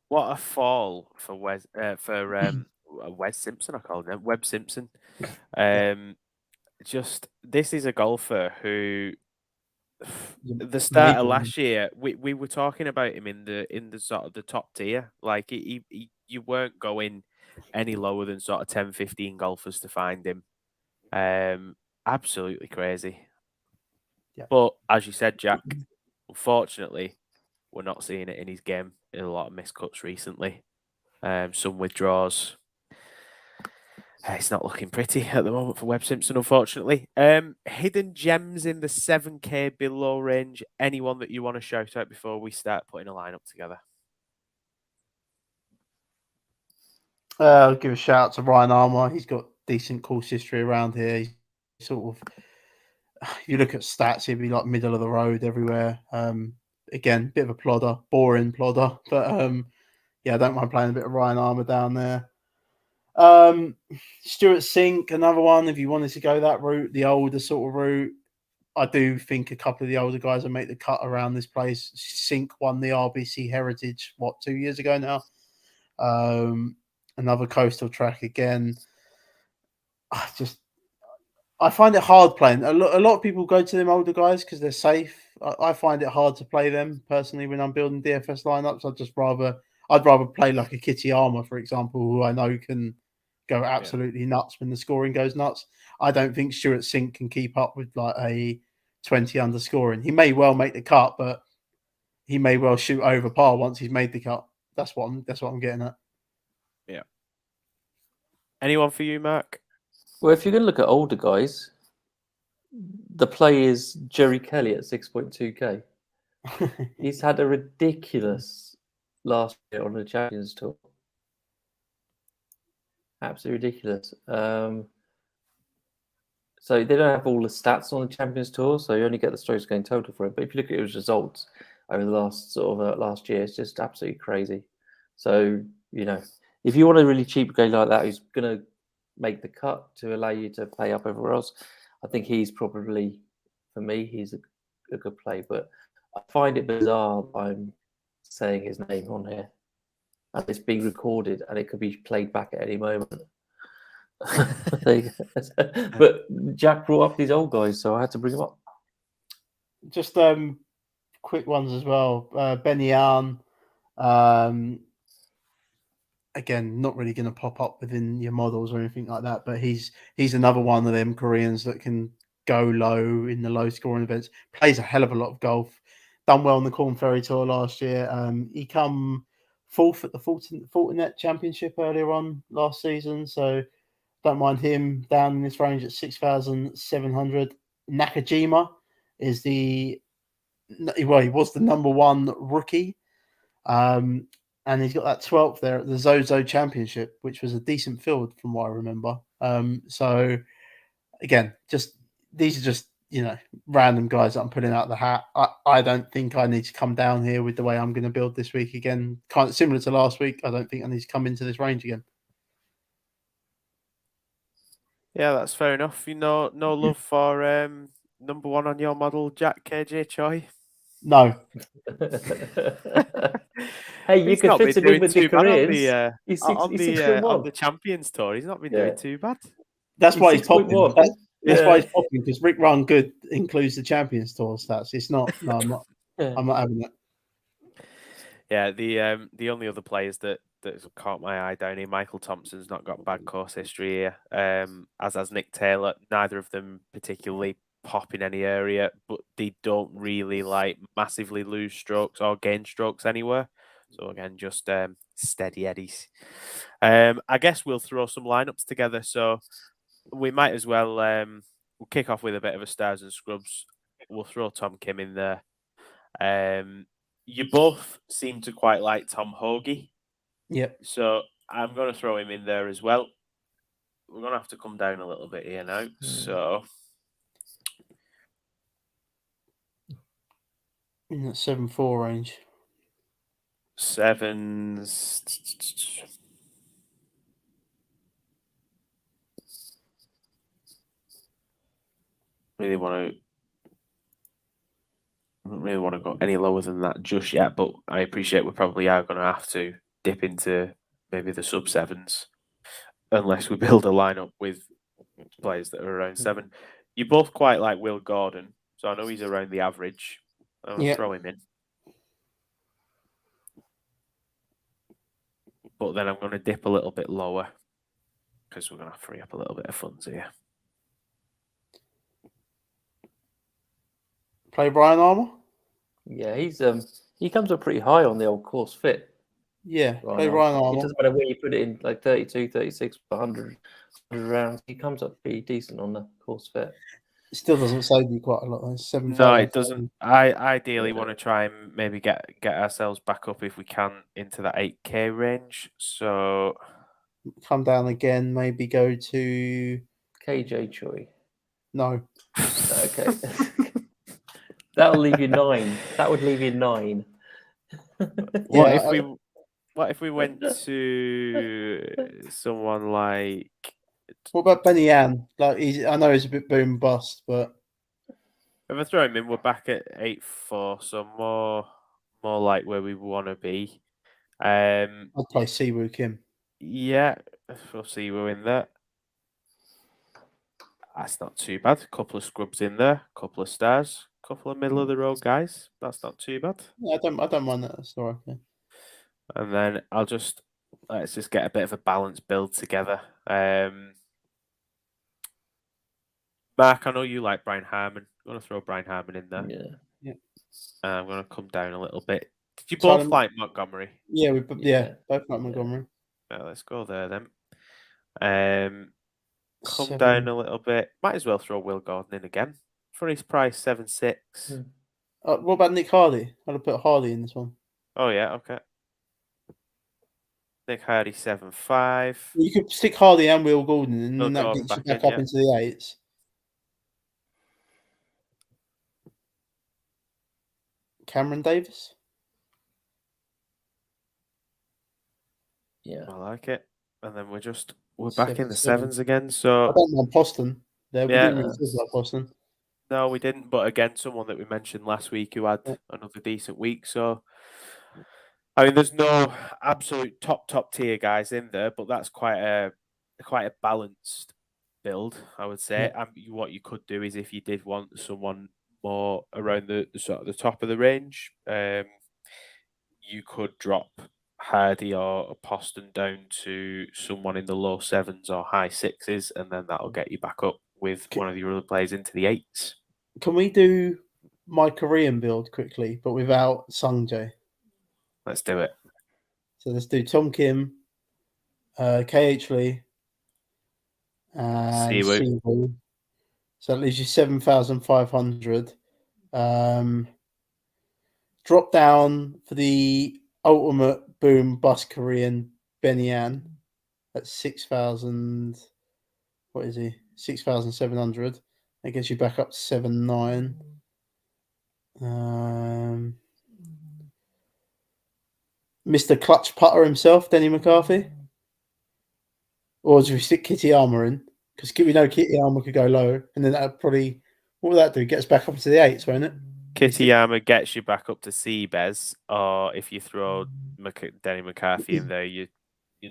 What a fall for Wes Simpson. I called him Webb Simpson. Just this is a golfer who the start of last year we were talking about him in the sort of the top tier. Like you weren't going any lower than sort of 10, 15 golfers to find him. Absolutely crazy. Yeah. But as you said, Jack, unfortunately, we're not seeing it in his game. In a lot of miscuts recently. Some withdrawals. It's not looking pretty at the moment for Webb Simpson, unfortunately. Hidden gems in the 7K below range. Anyone that you want to shout out before we start putting a lineup together? I'll give a shout out to Ryan Armour. He's got decent course history around here. He's sort of, if you look at stats, he'd be like middle of the road everywhere. Again, bit of a plodder, boring plodder, but yeah, I don't mind playing a bit of Ryan Armour down there. Stuart Sink, another one. If you wanted to go that route, the older sort of route, I do think a couple of the older guys will make the cut around this place. Sink won the RBC Heritage 2 years ago now. Another coastal track again. I find it hard playing. A lot of people go to them older guys because they're safe. I find it hard to play them personally when I'm building DFS lineups. I'd rather play like a Kitty Armour, for example, who I know can go absolutely nuts when the scoring goes nuts. I don't think Stuart Sink can keep up with like a 20 under scoring. He may well make the cut, but he may well shoot over par once he's made the cut. That's what I'm getting at. Yeah. Anyone for you, Mark? Well, if you're going to look at older guys, the play is Jerry Kelly at 6.2k. He's had a ridiculous last year on the Champions Tour. Absolutely ridiculous. So they don't have all the stats on the Champions Tour, so you only get the strokes gained total for it. But if you look at his results over the last last year, it's just absolutely crazy. So if you want a really cheap guy like that who's going to make the cut to allow you to pay up everywhere else, I think he's probably, for me, he's a good play. But I find it bizarre I'm saying his name on here, and it's being recorded, and it could be played back at any moment. But Jack brought up these old guys, so I had to bring them up. Just quick ones as well. Ben Yan, again, not really going to pop up within your models or anything like that, but he's another one of them Koreans that can go low in the low scoring events. Plays a hell of a lot of golf. Done well on the Corn Ferry Tour last year. He come fourth at the Fortinet Championship earlier on last season, so don't mind him down in this range at 6,700. Nakajima is he was the number one rookie. And he's got that 12th there at the Zozo Championship, which was a decent field from what I remember. So again, these are just random guys that I'm putting out of the hat. I don't think I need to come down here with the way I'm going to build this week again. Kind of similar to last week. I don't think I need to come into this range again. Yeah, that's fair enough. No love for number one on your model, Jack KJ Choi? No. Hey, you can fit him in with the careers. On the Champions Tour. He's not been doing too bad. That's why he's popping. That's why he's popping, because Rick Run Good includes the Champions Tour stats. It's not. No, I'm not. I'm not having it. Yeah, the only other players that caught my eye down here, Michael Thompson's not got bad course history here, as has Nick Taylor. Neither of them particularly pop in any area, but they don't really massively lose strokes or gain strokes anywhere. So again, just steady eddies. I guess we'll throw some lineups together. So we might as well we'll kick off with a bit of a stars and scrubs. We'll throw Tom Kim in there. You both seem to quite like Tom Hoagie. Yep. So I'm going to throw him in there as well. We're going to have to come down a little bit here now. So In that 7-4 range. Sevens. Really want to. I don't really want to go any lower than that just yet, but I appreciate we probably are going to have to dip into maybe the sub sevens, unless we build a lineup with players that are around 7. You both quite like Will Gordon, so I know he's around the average. I'm going to throw him in. But then I'm going to dip a little bit lower because we're going to free up a little bit of funds here. Play Brian Armour? Yeah, he comes up pretty high on the old course fit. Yeah, play Armour. Brian It Armour. doesn't matter where you put it in, like 32, 36, 100 rounds. He comes up pretty decent on the course fit. It still doesn't save you quite a lot. Though. 7,000. No, it doesn't. I ideally want to try and maybe get ourselves back up if we can into that 8K range. So come down again. Maybe go to KJ Choi. no. Okay. That'll leave you 9. That would leave you 9. What if we went to someone like? What about Benny Ann? Like I know he's a bit boom bust, but if I throw him in, we're back at 8-4, so more like where we want to be. I'd play Siwoo Kim. Yeah, we'll see we're in there. That's not too bad. A couple of scrubs in there, a couple of stars, a couple of middle of the road guys. That's not too bad. Yeah, I don't mind that. That's all right. Yeah. And then let's just get a bit of a balanced build together. Mark, I know you like Brian Harmon. I'm going to throw Brian Harmon in there. Yeah. I'm going to come down a little bit. Did you both like Montgomery? Yeah, both like Montgomery. Well, let's go there then. Come down a little bit. Might as well throw Will Gordon in again for his price 7-6. What about Nick Hardy? I'd put Hardy in this one. Oh yeah, okay. Nick Hardy 7-5. You could stick Hardy and Will Gordon in, and that gets you back up into the 8s. Cameron Davis. Yeah, I like it. And then we're back in the 7s again. I So don't mind Poston. There, we didn't really talk about Poston. No, we didn't. But again, someone that we mentioned last week who had another decent week. So I mean, there's no absolute top tier guys in there, but that's quite a balanced build, I would say. And what you could do is if you did want someone more around the sort of the top of the range, you could drop Hardy or Poston down to someone in the low 7s or high 6s, and then that'll get you back up with one of your other players into the 8s. Can we do my Korean build quickly, but without Sungjae? Let's do it. So let's do Tom Kim, KH Lee, and Siwoo. So that leaves you 7,500. Drop down for the ultimate boom bust Korean Benny Ann at 6,000. What is he? 6,700. That gets you back up to 7,900. Mr. Clutch Putter himself, Denny McCarthy? Or do we stick Kitty Armour in? Because we know Kitty Armour could go low, and then that probably, what will that do? Get us back up to the 8s, won't it? Kitty Armour gets you back up to Seabez, or if you throw Denny McCarthy in there, you're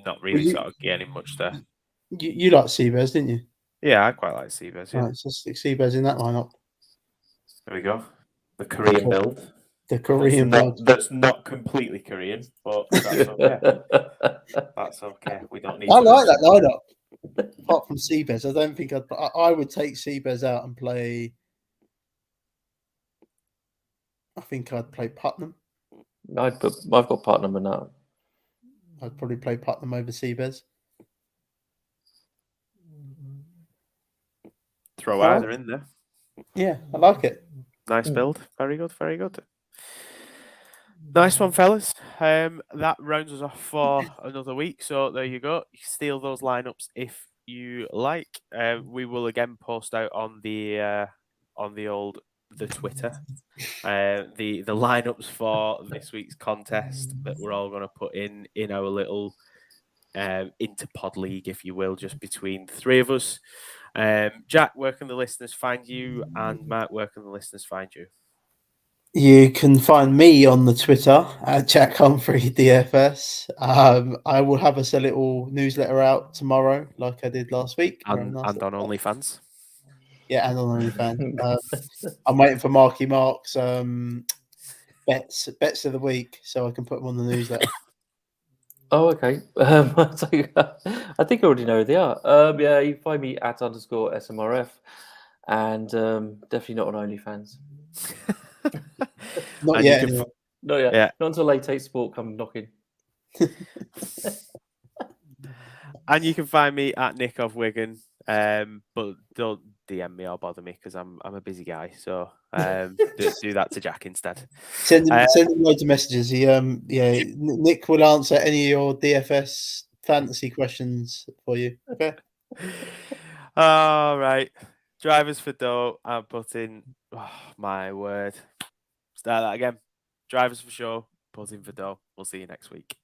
not really sort of getting much there. You like Seabez, didn't you? Yeah, I quite like Seabez. Yeah. Right, so stick Seabez in that lineup. There we go. The Korean build. The Korean build. That's not completely Korean, but that's okay. That's okay. We don't need. I like that lineup. Apart from Seabez, I don't think I would take Seabez out and play. I think I'd play Putnam. I've got Putnam in that. I'd probably play Putnam over Seabez. Throw either in there. Yeah, I like it. Nice build. Very good. Very good. Nice one, fellas. That rounds us off for another week. So there you go. You steal those lineups if you like. We will again post out on the old the Twitter. The lineups for this week's contest that we're all going to put in our little interpod league, if you will, just between the three of us. Jack, where can the listeners find you? And Matt, where can the listeners find you? You can find me on the Twitter at Jack Humphrey DFS. I will have us a little newsletter out tomorrow, like I did last week. And on OnlyFans. Yeah, and on OnlyFans. I'm waiting for Marky Mark's bets of the week, so I can put them on the newsletter. Oh, okay. I think I already know who they are. Yeah, you can find me at _SMRF, and definitely not on OnlyFans. Not And yet. you can Anyway. No, yeah, Yeah. not until Late 8 Sport come knocking. And you can find me at Nick of Wigan. But don't DM me or bother me because I'm a busy guy. So do that to Jack instead. Send him loads of messages. Nick will answer any of your DFS fantasy questions for you. Okay. All right. Drivers for dough. I'm putting. Oh, my word. Start that again. Drivers for show. Putting for dough. We'll see you next week.